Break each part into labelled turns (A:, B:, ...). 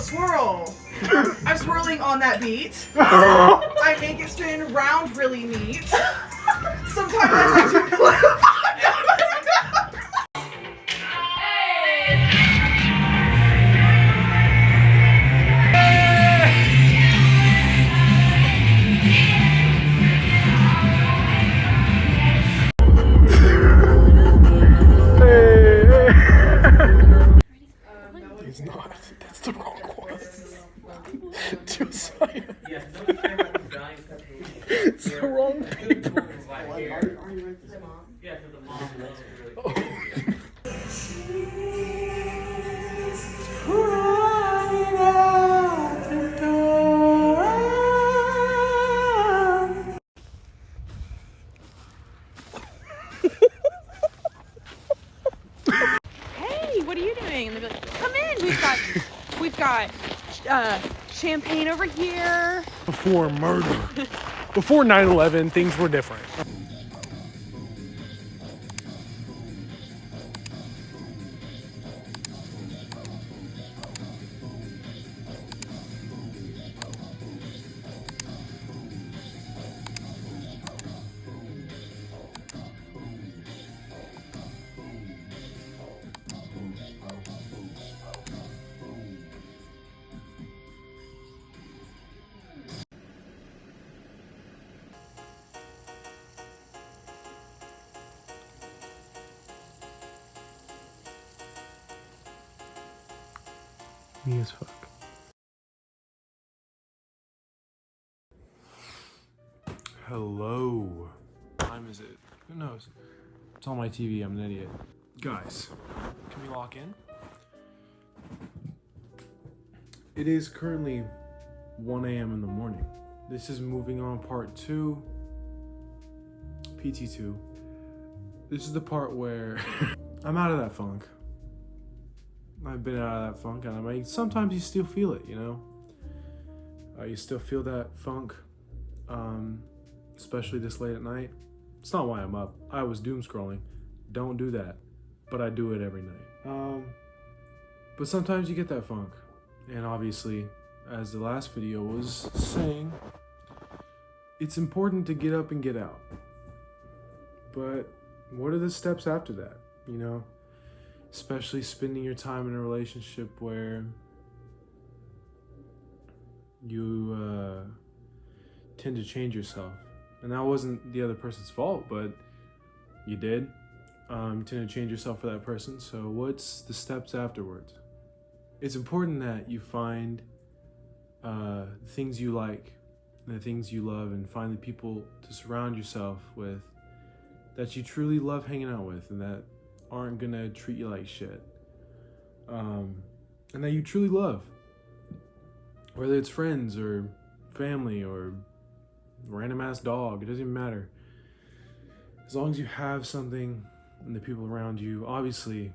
A: swirl. I'm swirling on that beat. I make it spin round really neat. Sometimes I like to flip.
B: He's not. That's the wrong one. Josiah. It's the wrong paper.
C: Hey, what are you doing? And they'll be like, come in. We've got champagne over here.
B: Before murder. Before 9/11, things were different. Me as fuck. Hello. What time is it? Who knows? It's on my TV. I'm an idiot. Guys, can we lock in? It is currently 1 a.m. in the morning. This is moving on part 2, PT2. This is the part where I'm out of that funk. I've been out of that funk, and I mean, sometimes you still feel it, you know? You still feel that funk, especially this late at night. It's not why I'm up. I was doom scrolling. Don't do that, but I do it every night. But sometimes you get that funk, and obviously, as the last video was saying, it's important to get up and get out. But what are the steps after that, you know? Especially spending your time in a relationship where you tend to change yourself. And that wasn't the other person's fault, but you did. You tend to change yourself for that person. So what's the steps afterwards? It's important that you find things you like and the things you love, and find the people to surround yourself with that you truly love hanging out with, and that aren't gonna treat you like shit, and that you truly love, whether it's friends or family or random ass dog. It doesn't even matter, as long as you have something and the people around you. Obviously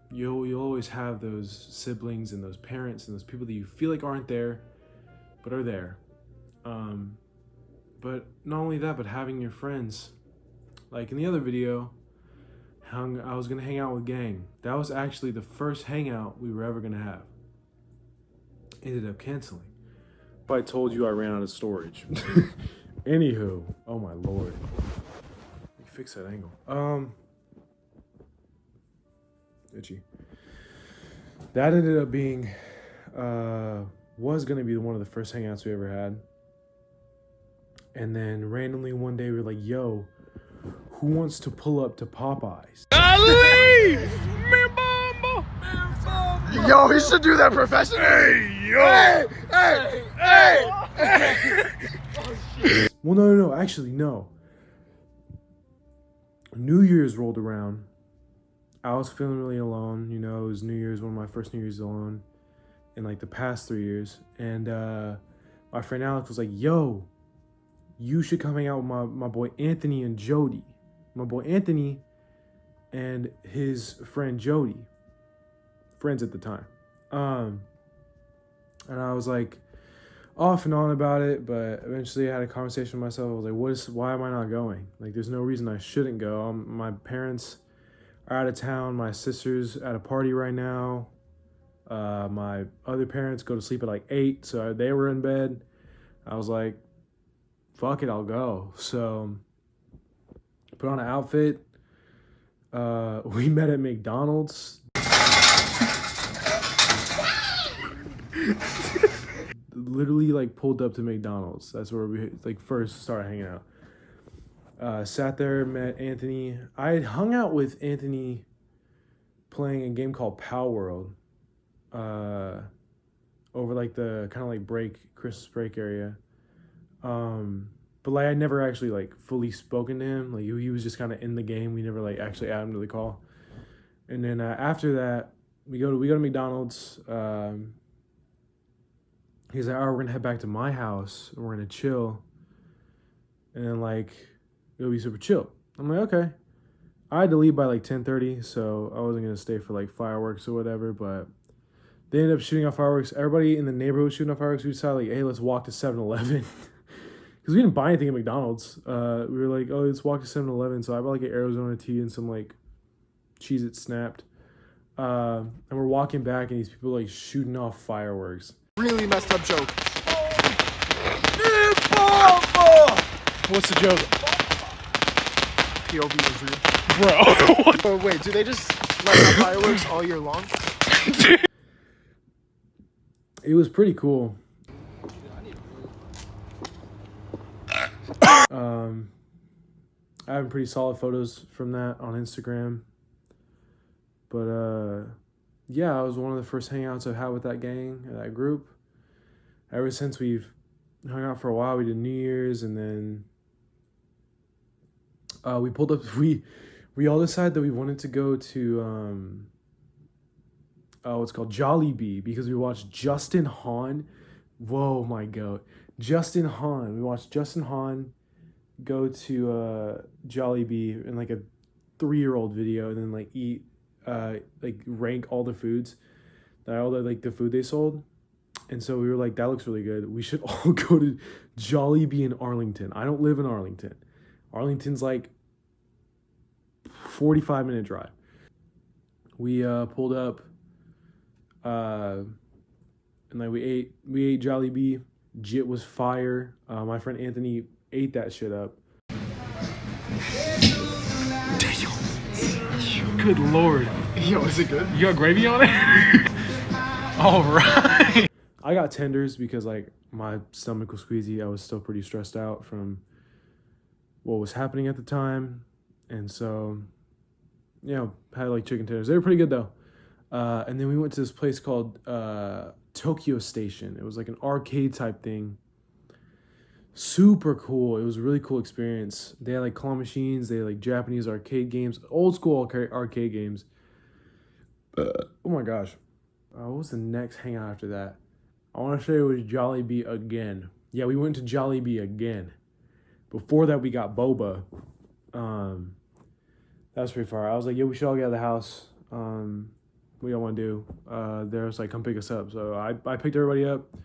B: you'll always have those siblings and those parents and those people that you feel like aren't there but are there, but not only that, but having your friends. Like in the other video, I was gonna hang out with gang. That was actually the first hangout we were ever gonna have. Ended up canceling. But I told you I ran out of storage. Anywho, oh my lord. Let me fix that angle. Itchy. That ended up being, was gonna be one of the first hangouts we ever had. And then randomly one day we were like, yo, who wants to pull up to Popeyes? Ali! Yo, he should do that professionally. Hey, yo! Hey! Well, no. Actually, no. New Year's rolled around. I was feeling really alone. You know, it was New Year's, one of my first New Year's alone in like the past 3 years. And my friend Alex was like, yo, you should come hang out with my boy Anthony and Jody. My boy Anthony and his friend Jody, friends at the time. And I was like off and on about it, but eventually I had a conversation with myself. I was like, why am I not going? Like, there's no reason I shouldn't go. My parents are out of town. My sister's at a party right now. My other parents go to sleep at like 8, so they were in bed. I was like, fuck it, I'll go. So put on an outfit. We met at McDonald's. Literally like pulled up to McDonald's. That's where we like first started hanging out. Sat there, met Anthony. I had hung out with Anthony playing a game called Pow World. Over like the kind of like Christmas break area. But like I never actually like fully spoken to him. Like he was just kind of in the game. We never like actually added him to the call. And then after that, we go to McDonald's. He's like, all right, we're gonna head back to my house and we're gonna chill. And then like it'll be super chill. I'm like, okay. I had to leave by like 10:30, so I wasn't gonna stay for like fireworks or whatever, but they ended up shooting off fireworks. Everybody in the neighborhood was shooting off fireworks. We decided like, hey, let's walk to 7-Eleven. Because we didn't buy anything at McDonald's. We were like, oh, let's walk to 7-Eleven. So I bought like an Arizona tea and some like Cheez-It Snapped. And we're walking back and these people like shooting off fireworks.
D: Really messed up joke.
B: What's the joke?
D: POV was real.
B: Bro.
D: Oh, wait, do they just light up fireworks all year long?
B: It was pretty cool. I have pretty solid photos from that on Instagram. But yeah, it was one of the first hangouts I've had with that gang, that group. Ever since we've hung out for a while, we did New Year's, and then we pulled up. We all decided that we wanted to go to what's called Jollibee, because we watched Justin Hahn. Whoa, my goat, Justin Hahn. We watched Justin Hahn go to Jollibee in like a 3-year-old video, and then like eat. Like rank all the foods, all the like the food they sold, and so we were like, that looks really good. We should all go to Jollibee in Arlington. I don't live in Arlington. Arlington's like 45-minute drive. We pulled up, and like we ate Jollibee. Jit was fire. My friend Anthony ate that shit up.
E: Good Lord.
D: Yo, is it good?
E: You got gravy on it? All right.
B: I got tenders because like my stomach was squeezy. I was still pretty stressed out from what was happening at the time. And so, you know, had like chicken tenders. They were pretty good though. And then we went to this place called Tokyo Station. It was like an arcade type thing. Super cool. It was a really cool experience. They had like claw machines. They had like Japanese arcade games, old school arcade games. Oh my gosh. What was the next hangout after that? I want to say it was Jollibee again. Yeah, we went to Jollibee again. Before that, we got boba. That was pretty far. I was like, yo, we should all get out of the house. What y'all want to do? They was like, come pick us up. So I picked everybody up.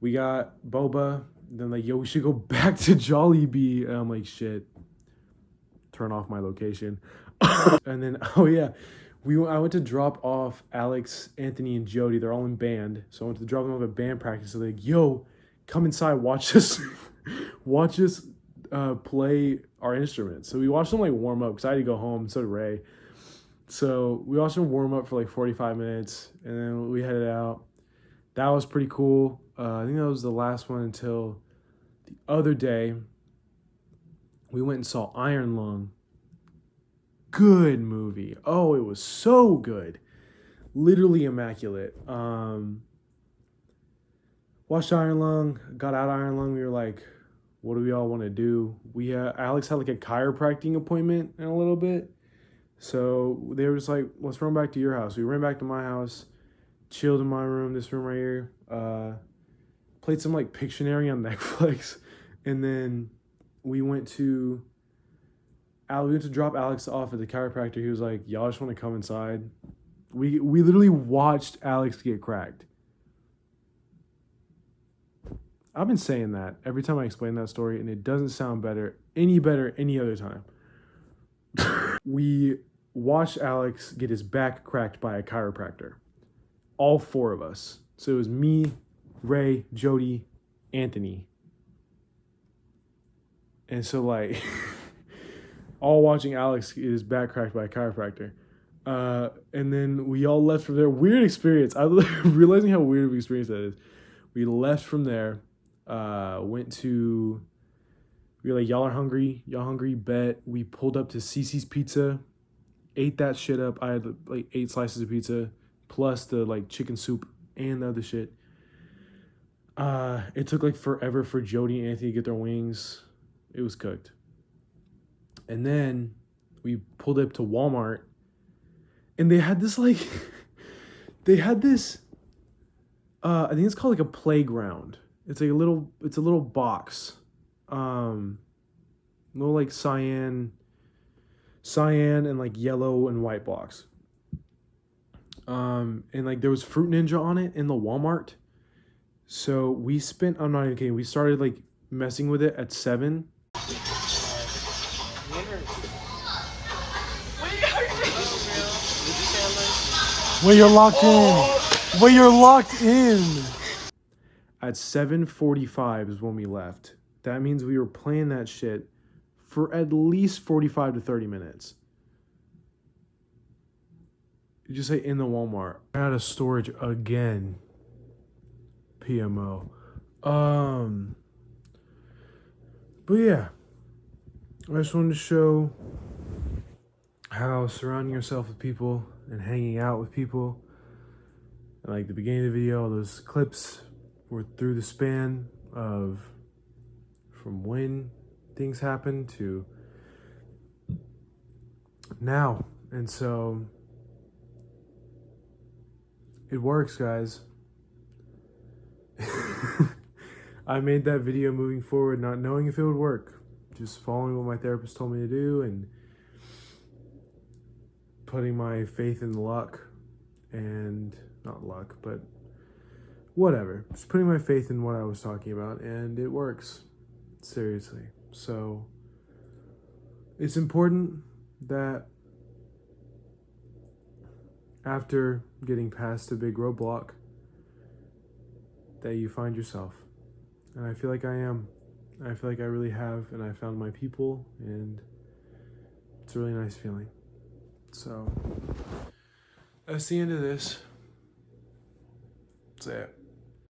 B: We got boba. Then like, yo, we should go back to Jollibee. And I'm like, shit. Turn off my location. And then, oh yeah. I went to drop off Alex, Anthony, and Jody. They're all in band. So I went to drop them off at band practice. So they're like, yo, come inside, watch us play our instruments. So we watched them like warm up because I had to go home. So did Ray. So we watched them warm up for like 45 minutes. And then we headed out. That was pretty cool. I think that was the last one until the other day. We went and saw Iron Lung. Good movie. Oh, it was so good. Literally immaculate. Watched Iron Lung, got out of Iron Lung. We were like, what do we all want to do? Alex had like a chiropractic appointment in a little bit. So they were just like, let's run back to your house. We ran back to my house, chilled in my room, this room right here. Played some like Pictionary on Netflix. And then we went to drop Alex off at the chiropractor. He was like, y'all just want to come inside? We literally watched Alex get cracked. I've been saying that every time I explain that story, and it doesn't sound any better any other time. We watched Alex get his back cracked by a chiropractor. all 4 of us. So it was me, Ray, Jody, Anthony. And so like all watching Alex get his back cracked by a chiropractor. And then we all left from there. Weird experience. I'm realizing how weird of an experience that is. We left from there, went to, we were like, y'all hungry, bet. We pulled up to Cece's Pizza, ate that shit up. I had like 8 slices of pizza, plus the like chicken soup and the other shit. It took like forever for Jody and Anthony to get their wings. It was cooked. And then we pulled up to Walmart, and they had this like, I think it's called like a playground. It's like a little box. Little like cyan and like yellow and white box. And like there was Fruit Ninja on it in the Walmart. So we spent, I'm not even kidding, we started like messing with it at 7.
E: Where you're locked in. Where you're locked in.
B: At 7:45 is when we left. That means we were playing that shit for at least 45 to 30 minutes. You just say in the Walmart. Out of storage again. PMO. But yeah. I just wanted to show how surrounding yourself with people and hanging out with people. And like the beginning of the video, all those clips were through the span of from when things happened to now. And so it works, guys. I made that video moving forward, not knowing if it would work. Just following what my therapist told me to do and putting my faith in luck and not luck, but whatever. Just putting my faith in what I was talking about, and it works. Seriously. So it's important that after getting past a big roadblock that you find yourself. And I feel like I am. I feel like I really have, and I found my people, and it's a really nice feeling. So that's the end of this. That's it.